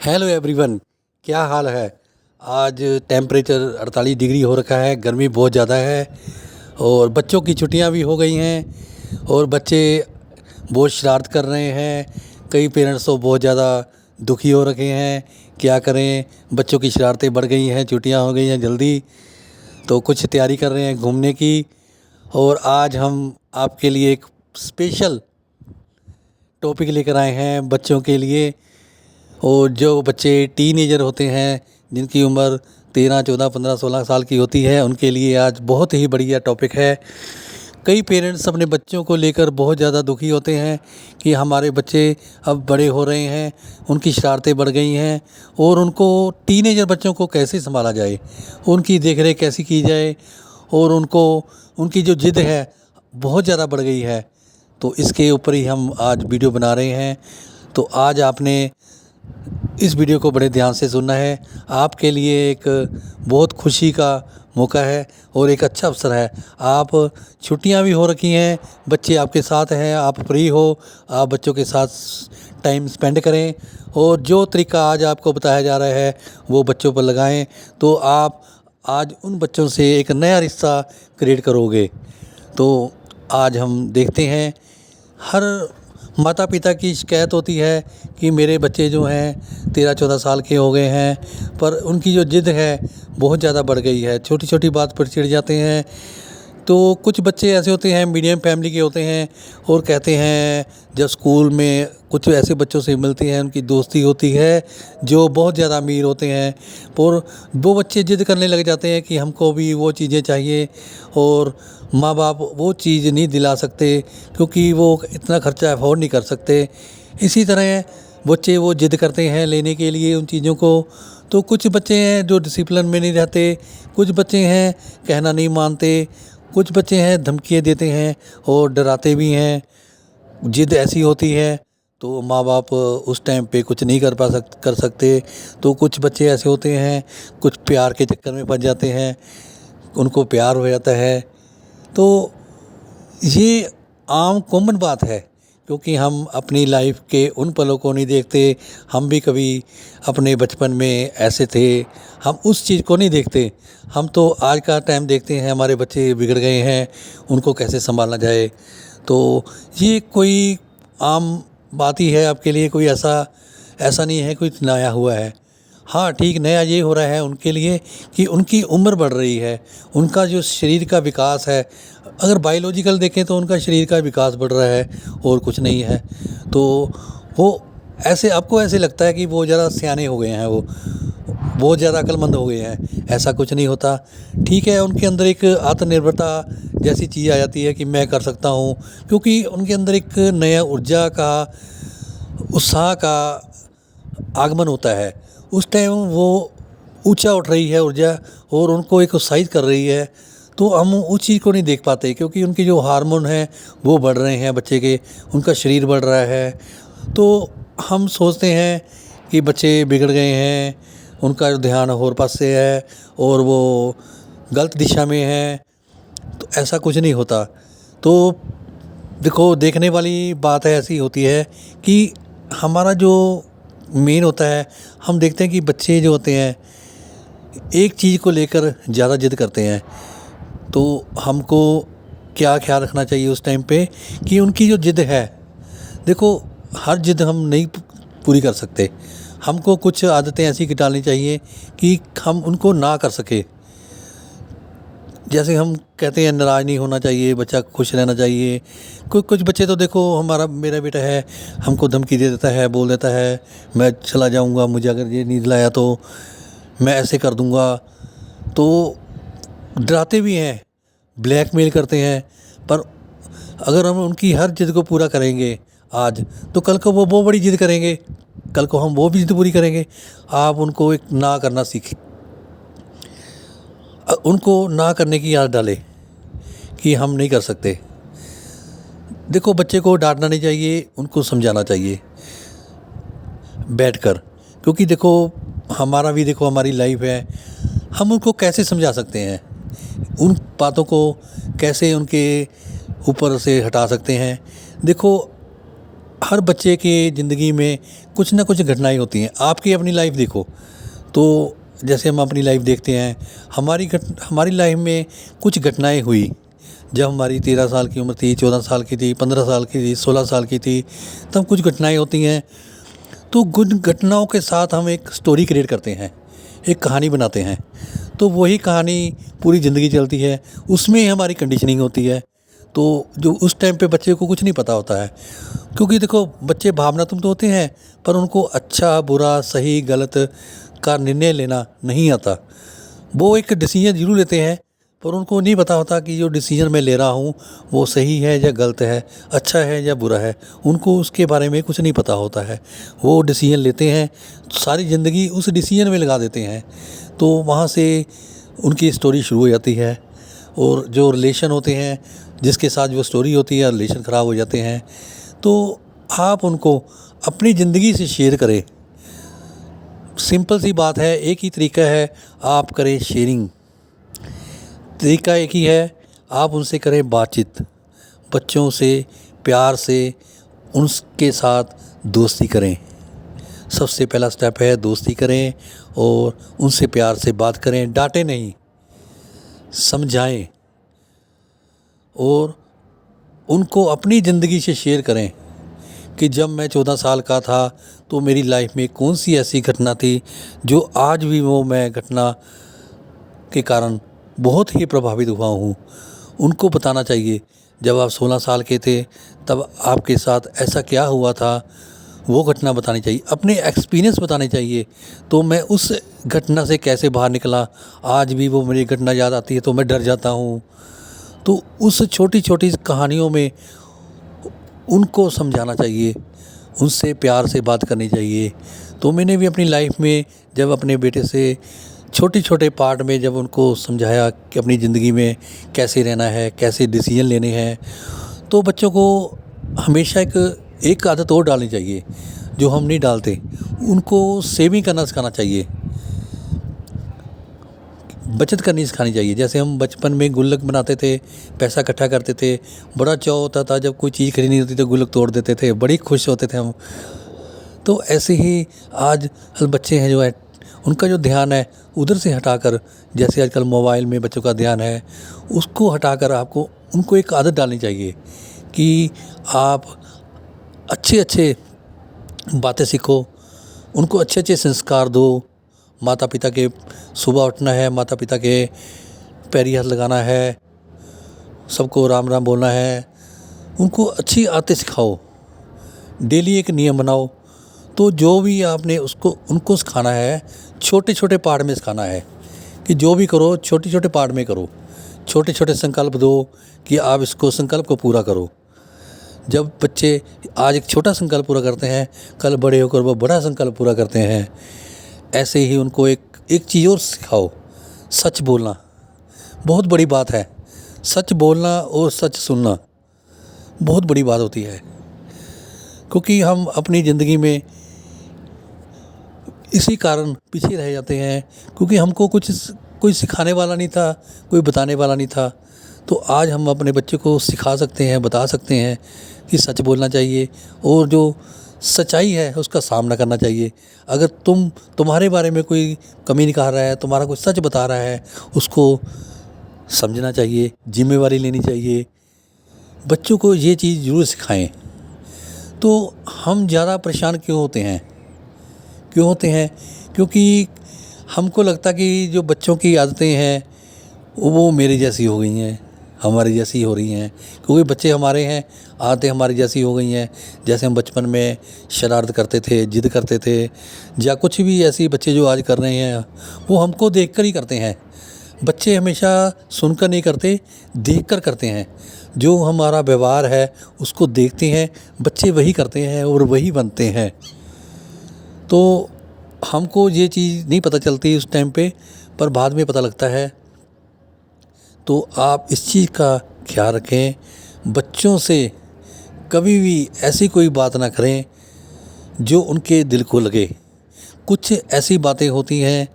Hello everyone, क्या हाल है। आज टेम्परेचर 48 डिग्री हो रखा है। गर्मी बहुत ज़्यादा है और बच्चों की छुट्टियां भी हो गई हैं और बच्चे बहुत शरारत कर रहे हैं। कई पेरेंट्स तो बहुत ज़्यादा दुखी हो रखे हैं। क्या करें, बच्चों की शरारतें बढ़ गई हैं, छुट्टियां हो गई हैं जल्दी, तो कुछ तैयारी कर रहे हैं घूमने की। और आज हम आपके लिए एक स्पेशल टॉपिक लेकर आए हैं बच्चों के लिए। और जो बच्चे टीनेजर होते हैं, जिनकी उम्र 13, 14, 15, 16 साल की होती है, उनके लिए आज बहुत ही बढ़िया टॉपिक है। कई पेरेंट्स अपने बच्चों को लेकर बहुत ज़्यादा दुखी होते हैं कि हमारे बच्चे अब बड़े हो रहे हैं, उनकी शरारतें बढ़ गई हैं और उनको टीनेजर बच्चों को कैसे संभाला जाए, उनकी देखरेख कैसी की जाए और उनको उनकी जो ज़िद है बहुत ज़्यादा बढ़ गई है। तो इसके ऊपर ही हम आज वीडियो बना रहे हैं। तो आज आपने इस वीडियो को बड़े ध्यान से सुनना है। आपके लिए एक बहुत खुशी का मौका है और एक अच्छा अवसर है। आप छुट्टियां भी हो रखी हैं, बच्चे आपके साथ हैं, आप फ्री हो, आप बच्चों के साथ टाइम स्पेंड करें और जो तरीका आज आपको बताया जा रहा है वो बच्चों पर लगाएं, तो आप आज उन बच्चों से एक नया रिश्ता क्रिएट करोगे। तो आज हम देखते हैं, हर माता पिता की शिकायत होती है कि मेरे बच्चे जो हैं 13-14 साल के हो गए हैं, पर उनकी जो ज़िद है बहुत ज़्यादा बढ़ गई है, छोटी छोटी बात पर चिढ़ जाते हैं। तो कुछ बच्चे ऐसे होते हैं, मीडियम फैमिली के होते हैं और कहते हैं, जब स्कूल में कुछ ऐसे बच्चों से मिलते हैं, उनकी दोस्ती होती है जो बहुत ज़्यादा अमीर होते हैं, और वो बच्चे ज़िद करने लग जाते हैं कि हमको भी वो चीज़ें चाहिए और माँ बाप वो चीज़ नहीं दिला सकते क्योंकि वो इतना खर्चा अफोर्ड नहीं कर सकते। इसी तरह बच्चे वो ज़िद करते हैं लेने के लिए उन चीज़ों को। तो कुछ बच्चे हैं जो डिसिप्लिन में नहीं रहते, कुछ बच्चे हैं कहना नहीं मानते, कुछ बच्चे हैं धमकियाँ देते हैं और डराते भी हैं। ज़िद ऐसी होती है तो माँ बाप उस टाइम पे कुछ नहीं कर सकते। तो कुछ बच्चे ऐसे होते हैं, कुछ प्यार के चक्कर में फंस जाते हैं, उनको प्यार हो जाता है। तो ये आम कॉमन बात है क्योंकि हम अपनी लाइफ के उन पलों को नहीं देखते। हम भी कभी अपने बचपन में ऐसे थे, हम उस चीज़ को नहीं देखते। हम तो आज का टाइम देखते हैं, हमारे बच्चे बिगड़ गए हैं, उनको कैसे संभालना जाए। तो ये कोई आम बात ही है आपके लिए, कोई ऐसा नहीं है कुछ नया हुआ है। हाँ ठीक, नया ये हो रहा है उनके लिए कि उनकी उम्र बढ़ रही है, उनका जो शरीर का विकास है, अगर बायोलॉजिकल देखें तो उनका शरीर का विकास बढ़ रहा है और कुछ नहीं है। तो वो ऐसे आपको ऐसे लगता है कि वो ज़्यादा सयाने हो गए हैं, वो बहुत ज़्यादा अक्लमंद हो गए हैं, ऐसा कुछ नहीं होता। ठीक है, उनके अंदर एक आत्मनिर्भरता जैसी चीज़ आ जाती है कि मैं कर सकता हूँ, क्योंकि उनके अंदर एक नया ऊर्जा का, उत्साह का आगमन होता है। उस टाइम वो ऊंचा उठ रही है ऊर्जा और उनको एक उत्साहित कर रही है। तो हम उस चीज़ को नहीं देख पाते क्योंकि उनके जो हार्मोन हैं वो बढ़ रहे हैं बच्चे के, उनका शरीर बढ़ रहा है। तो हम सोचते हैं कि बच्चे बिगड़ गए हैं, उनका जो ध्यान और पास से है और वो गलत दिशा में है। तो ऐसा कुछ नहीं होता। तो देखो, देखने वाली बात है ऐसी होती है कि हमारा जो मेन होता है, हम देखते हैं कि बच्चे जो होते हैं एक चीज़ को लेकर ज़्यादा जिद करते हैं। तो हमको क्या ख्याल रखना चाहिए उस टाइम पे कि उनकी जो जिद है, देखो हर जिद हम नहीं पूरी कर सकते। हमको कुछ आदतें ऐसी डालनी चाहिए कि हम उनको ना कर सके। जैसे हम कहते हैं नाराज़ नहीं होना चाहिए, बच्चा खुश रहना चाहिए। कुछ बच्चे तो देखो, मेरा बेटा है, हमको धमकी दे देता है, बोल देता है मैं चला जाऊंगा, मुझे अगर ये नहीं दिलाया तो मैं ऐसे कर दूंगा। तो डराते भी हैं, ब्लैकमेल करते हैं। पर अगर हम उनकी हर जिद को पूरा करेंगे आज, तो कल को वो बड़ी जिद करेंगे, कल को हम वो भी जिद पूरी करेंगे। आप उनको एक ना करना सीखें, उनको ना करने की याद डालें कि हम नहीं कर सकते। देखो, बच्चे को डांटना नहीं चाहिए, उनको समझाना चाहिए बैठकर। क्योंकि देखो, हमारा भी देखो, हमारी लाइफ है, हम उनको कैसे समझा सकते हैं, उन बातों को कैसे उनके ऊपर से हटा सकते हैं। देखो, हर बच्चे के ज़िंदगी में कुछ ना कुछ घटनाएं होती हैं। आपकी अपनी लाइफ देखो, तो जैसे हम अपनी लाइफ देखते हैं, हमारी लाइफ में कुछ घटनाएं हुई जब हमारी 13 साल की उम्र थी, 14 साल की थी, 15 साल की थी, 16 साल की थी, तब कुछ घटनाएं होती हैं। तो कुछ घटनाओं के साथ हम एक स्टोरी क्रिएट करते हैं, एक कहानी बनाते हैं। तो वही कहानी पूरी ज़िंदगी चलती है, उसमें हमारी कंडीशनिंग होती है। तो जो उस टाइम पे बच्चे को कुछ नहीं पता होता है, क्योंकि देखो बच्चे भावनात्मक तो होते हैं, पर उनको अच्छा बुरा सही गलत का निर्णय लेना नहीं आता। वो एक डिसीजन जरूर लेते हैं, पर उनको नहीं पता होता कि जो डिसीजन मैं ले रहा हूँ वो सही है या गलत है, अच्छा है या बुरा है। उनको उसके बारे में कुछ नहीं पता होता है। वो डिसीजन लेते हैं, सारी ज़िंदगी उस डिसीजन में लगा देते हैं। तो वहाँ से उनकी स्टोरी शुरू हो जाती है, और जो रिलेशन होते हैं जिसके साथ वो स्टोरी होती है, रिलेशन ख़राब हो जाते हैं। तो आप उनको अपनी ज़िंदगी से शेयर करें। सिंपल सी बात है, एक ही तरीका है, आप करें शेयरिंग। तरीका एक ही है, आप उनसे करें बातचीत, बच्चों से प्यार से उनके साथ दोस्ती करें। सबसे पहला स्टेप है दोस्ती करें, और उनसे प्यार से बात करें, डांटें नहीं, समझाएं, और उनको अपनी ज़िंदगी से शेयर करें कि जब मैं 14 साल का था तो मेरी लाइफ में कौन सी ऐसी घटना थी जो आज भी वो मैं घटना के कारण बहुत ही प्रभावित हुआ हूँ। उनको बताना चाहिए, जब आप 16 साल के थे तब आपके साथ ऐसा क्या हुआ था, वो घटना बतानी चाहिए, अपने एक्सपीरियंस बताने चाहिए। तो मैं उस घटना से कैसे बाहर निकला, आज भी वो मेरी घटना याद आती है तो मैं डर जाता हूँ। तो उस छोटी छोटी कहानियों में उनको समझाना चाहिए, उनसे प्यार से बात करनी चाहिए। तो मैंने भी अपनी लाइफ में जब अपने बेटे से छोटे छोटे पार्ट में जब उनको समझाया कि अपनी ज़िंदगी में कैसे रहना है, कैसे डिसीजन लेने हैं, तो बच्चों को हमेशा एक आदत और डालनी चाहिए जो हम नहीं डालते। उनको सेविंग करना सिखाना चाहिए, बचत करनी सिखानी चाहिए। जैसे हम बचपन में गुल्लक बनाते थे, पैसा इकट्ठा करते थे, बड़ा चाव होता था जब कोई चीज़ खरीदनी होती तो गुल्लक तोड़ देते थे, बड़ी खुश होते थे हम। तो ऐसे ही आज बच्चे हैं जो है, उनका जो ध्यान है उधर से हटाकर, जैसे आजकल मोबाइल में बच्चों का ध्यान है, उसको हटाकर आपको उनको एक आदत डालनी चाहिए कि आप अच्छे अच्छे बातें सीखो, उनको अच्छे अच्छे संस्कार दो। माता पिता के सुबह उठना है, माता पिता के पैरी हाथ लगाना है, सबको राम राम बोलना है, उनको अच्छी आदतें सिखाओ, डेली एक नियम बनाओ। तो जो भी आपने उनको सिखाना है, छोटे छोटे पार्ट में सिखाना है कि जो भी करो छोटे छोटे पार्ट में करो। छोटे छोटे संकल्प दो कि आप इसको संकल्प को पूरा करो। जब बच्चे आज एक छोटा संकल्प पूरा करते हैं, कल बड़े होकर वो बड़ा संकल्प पूरा करते हैं। ऐसे ही उनको एक चीज़ और सिखाओ, सच बोलना बहुत बड़ी बात है। सच बोलना और सच सुनना बहुत बड़ी बात होती है, क्योंकि हम अपनी ज़िंदगी में इसी कारण पीछे रह जाते हैं, क्योंकि हमको कोई सिखाने वाला नहीं था, कोई बताने वाला नहीं था। तो आज हम अपने बच्चे को सिखा सकते हैं, बता सकते हैं कि सच बोलना चाहिए, और जो सच्चाई है उसका सामना करना चाहिए। अगर तुम्हारे बारे में कोई कमी निकाल रहा है, तुम्हारा कोई सच बता रहा है, उसको समझना चाहिए, जिम्मेवारी लेनी चाहिए। बच्चों को ये चीज़ ज़रूर सिखाएं। तो हम ज़्यादा परेशान क्यों होते हैं? क्योंकि हमको लगता कि जो बच्चों की आदतें हैं वो मेरी जैसी हो गई हैं, हमारी जैसी हो रही हैं। क्योंकि बच्चे हमारे हैं, आदतें हमारी जैसी हो गई हैं। जैसे हम बचपन में शरारत करते थे, जिद करते थे, या कुछ भी ऐसी बच्चे जो आज कर रहे हैं वो हमको देखकर ही करते हैं। बच्चे हमेशा सुनकर नहीं करते, देखकर करते हैं। जो हमारा व्यवहार है उसको देखते हैं, बच्चे वही करते हैं और वही बनते हैं। तो हमको ये चीज़ नहीं पता चलती उस टाइम पे, पर बाद में पता लगता है। तो आप इस चीज़ का ख्याल रखें, बच्चों से कभी भी ऐसी कोई बात ना करें जो उनके दिल को लगे। कुछ ऐसी बातें होती हैं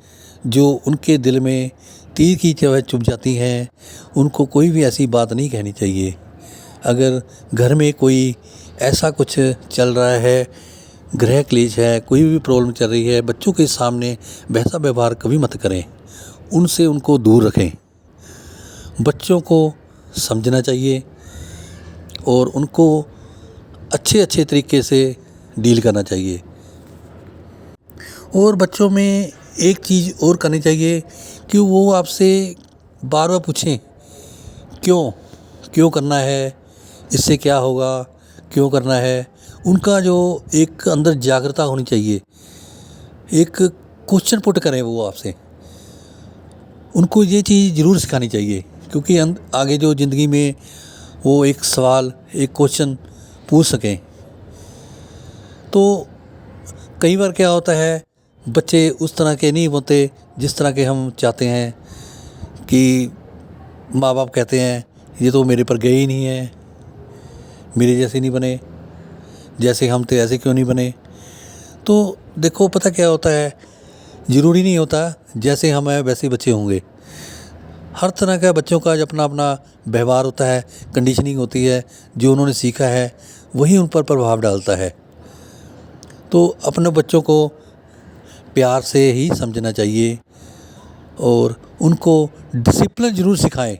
जो उनके दिल में तीर की तरह चुभ जाती हैं, उनको कोई भी ऐसी बात नहीं कहनी चाहिए। अगर घर में कोई ऐसा कुछ चल रहा है गृह क्लेश है, कोई भी प्रॉब्लम चल रही है, बच्चों के सामने वैसा व्यवहार कभी मत करें, उनसे उनको दूर रखें। बच्चों को समझना चाहिए और उनको अच्छे अच्छे तरीके से डील करना चाहिए। और बच्चों में एक चीज़ और करनी चाहिए कि वो आपसे बार बार पूछें क्यों, क्यों करना है, इससे क्या होगा, क्यों करना है। उनका जो एक अंदर जागरूकता होनी चाहिए, एक क्वेश्चन पुट करें वो आपसे, उनको ये चीज़ ज़रूर सिखानी चाहिए, क्योंकि आगे जो ज़िंदगी में वो एक सवाल, एक क्वेश्चन पूछ सकें। तो कई बार क्या होता है, बच्चे उस तरह के नहीं होते जिस तरह के हम चाहते हैं, कि माँ बाप कहते हैं ये तो मेरे पर गए ही नहीं है, मेरे जैसे नहीं बने, जैसे हम थे ऐसे क्यों नहीं बने। तो देखो पता क्या होता है, ज़रूरी नहीं होता जैसे हम हैं वैसे बच्चे होंगे। हर तरह का बच्चों का अपना अपना व्यवहार होता है, कंडीशनिंग होती है, जो उन्होंने सीखा है वही उन पर प्रभाव डालता है। तो अपने बच्चों को प्यार से ही समझना चाहिए और उनको डिसिप्लिन ज़रूर सिखाएं।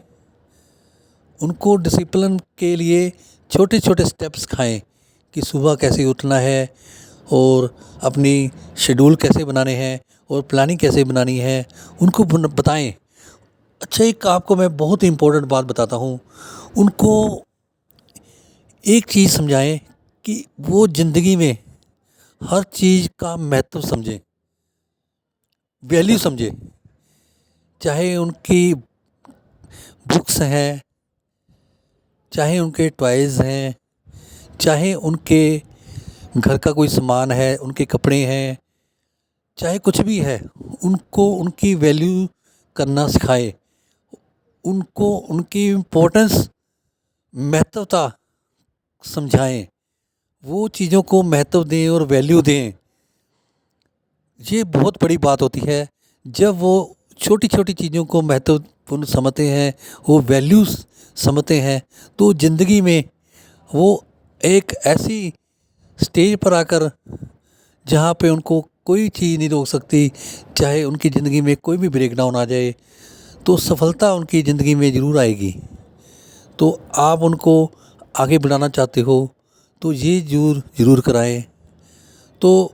उनको डिसिप्लिन के लिए छोटे छोटे स्टेप्स सिखाएं कि सुबह कैसे उठना है और अपनी शेड्यूल कैसे बनाने हैं और प्लानिंग कैसे बनानी है, उनको बताएं। अच्छा, एक आपको मैं बहुत ही इम्पोर्टेंट बात बताता हूँ, उनको एक चीज़ समझाएं कि वो ज़िंदगी में हर चीज़ का महत्व समझें, वैल्यू समझें। चाहे उनकी बुक्स हैं, चाहे उनके टॉयज़ हैं, चाहे उनके घर का कोई सामान है, उनके कपड़े हैं, चाहे कुछ भी है, उनको उनकी वैल्यू करना सिखाए, उनको उनकी इम्पोर्टेंस, महत्वता समझाएं, वो चीज़ों को महत्व दें और वैल्यू दें। ये बहुत बड़ी बात होती है जब वो छोटी छोटी चीज़ों को महत्वपूर्ण समझते हैं, वो वैल्यूज़ समझते हैं, तो ज़िंदगी में वो एक ऐसी स्टेज पर आकर जहाँ पे उनको कोई चीज़ नहीं रोक सकती, चाहे उनकी ज़िंदगी में कोई भी ब्रेकडाउन आ जाए तो सफलता उनकी ज़िंदगी में ज़रूर आएगी। तो आप उनको आगे बढ़ाना चाहते हो तो ये ज़रूर कराएं। तो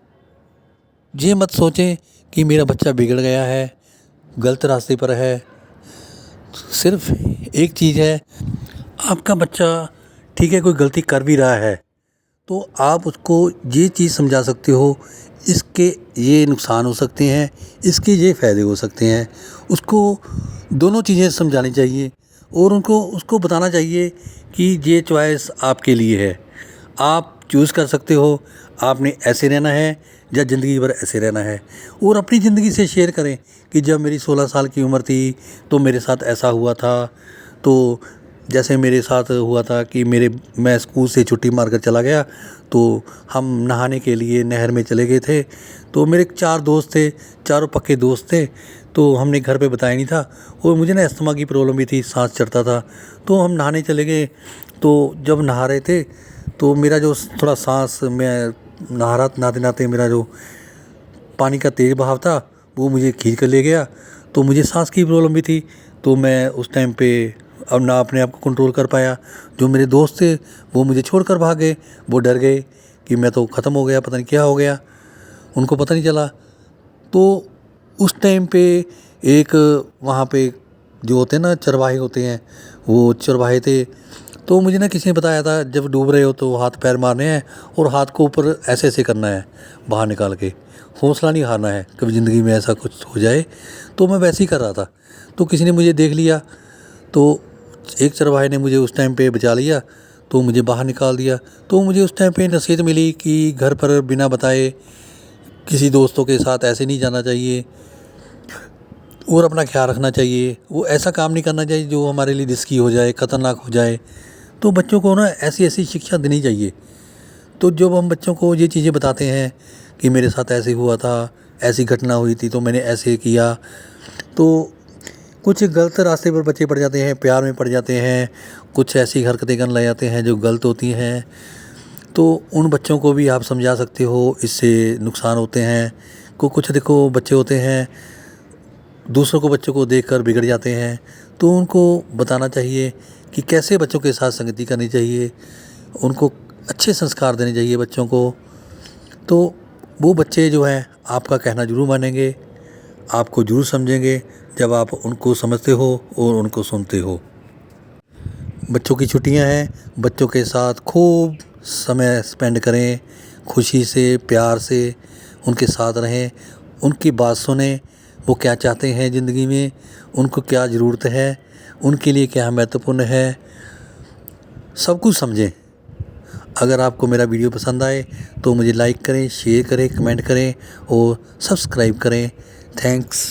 ये मत सोचें कि मेरा बच्चा बिगड़ गया है, गलत रास्ते पर है। सिर्फ एक चीज़ है, आपका बच्चा ठीक है कोई गलती कर भी रहा है तो आप उसको ये चीज़ समझा सकते हो, इसके ये नुकसान हो सकते हैं, इसके ये फ़ायदे हो सकते हैं। उसको दोनों चीज़ें समझानी चाहिए और उनको उसको बताना चाहिए कि ये चॉइस आपके लिए है, आप चूज़ कर सकते हो, आपने ऐसे रहना है या ज़िंदगी भर ऐसे रहना है। और अपनी ज़िंदगी से शेयर करें कि जब मेरी 16 साल की उम्र थी तो मेरे साथ ऐसा हुआ था। तो जैसे मेरे साथ हुआ था कि मैं स्कूल से छुट्टी मारकर चला गया, तो हम नहाने के लिए नहर में चले गए थे। तो मेरे 4 दोस्त थे, चारों पक्के दोस्त थे। तो हमने घर पे बताया नहीं था और मुझे ना अस्थमा की प्रॉब्लम भी थी, सांस चढ़ता था। तो हम नहाने चले गए, तो जब नहा रहे थे तो मेरा जो थोड़ा सांस, मैं नहा रहा नहाते नहाते मेरा जो पानी का तेज़ बहाव था वो मुझे खींच कर ले गया। तो मुझे सांस की प्रॉब्लम भी थी, तो मैं उस टाइम पे अब ना अपने आप को कंट्रोल कर पाया। जो मेरे दोस्त थे वो मुझे छोड़कर भाग गए, वो डर गए कि मैं तो ख़त्म हो गया, पता नहीं क्या हो गया, उनको पता नहीं चला। तो उस टाइम पे एक वहाँ पे जो होते हैं ना चरवाहे होते हैं, वो चरवाहे थे। तो मुझे ना किसी ने बताया था जब डूब रहे हो तो हाथ पैर मारने हैं और हाथ को ऊपर ऐसे ऐसे करना है बाहर निकाल के, हौसला नहीं हारना है, कभी ज़िंदगी में ऐसा कुछ हो जाए। तो मैं वैसे ही कर रहा था, तो किसी ने मुझे देख लिया, तो एक चरवाहे ने मुझे उस टाइम पे बचा लिया, तो मुझे बाहर निकाल दिया। तो मुझे उस टाइम पे नसीहत मिली कि घर पर बिना बताए किसी दोस्तों के साथ ऐसे नहीं जाना चाहिए और अपना ख्याल रखना चाहिए। वो ऐसा काम नहीं करना चाहिए जो हमारे लिए रिस्की हो जाए, ख़तरनाक हो जाए। तो बच्चों को ना ऐसी ऐसी शिक्षा देनी चाहिए। तो जब हम बच्चों को ये चीज़ें बताते हैं कि मेरे साथ ऐसे हुआ था, ऐसी घटना हुई थी तो मैंने ऐसे किया, तो कुछ गलत रास्ते पर बच्चे पड़ जाते हैं, प्यार में पड़ जाते हैं, कुछ ऐसी हरकतें करने लग जाते हैं जो गलत होती हैं। तो उन बच्चों को भी आप समझा सकते हो, इससे नुकसान होते हैं। कुछ देखो बच्चे होते हैं दूसरों को बच्चों को देखकर बिगड़ जाते हैं, तो उनको बताना चाहिए कि कैसे बच्चों के साथ संगति करनी चाहिए, उनको अच्छे संस्कार देने चाहिए बच्चों को। तो वो बच्चे जो हैं आपका कहना ज़रूर मानेंगे, आपको ज़रूर समझेंगे जब आप उनको समझते हो और उनको सुनते हो। बच्चों की छुट्टियां हैं, बच्चों के साथ खूब समय स्पेंड करें, खुशी से प्यार से उनके साथ रहें, उनकी बात सुनें, वो क्या चाहते हैं ज़िंदगी में, उनको क्या ज़रूरत है, उनके लिए क्या महत्वपूर्ण है, सब कुछ समझें। अगर आपको मेरा वीडियो पसंद आए तो मुझे लाइक करें, शेयर करें, कमेंट करें और सब्सक्राइब करें। थैंक्स।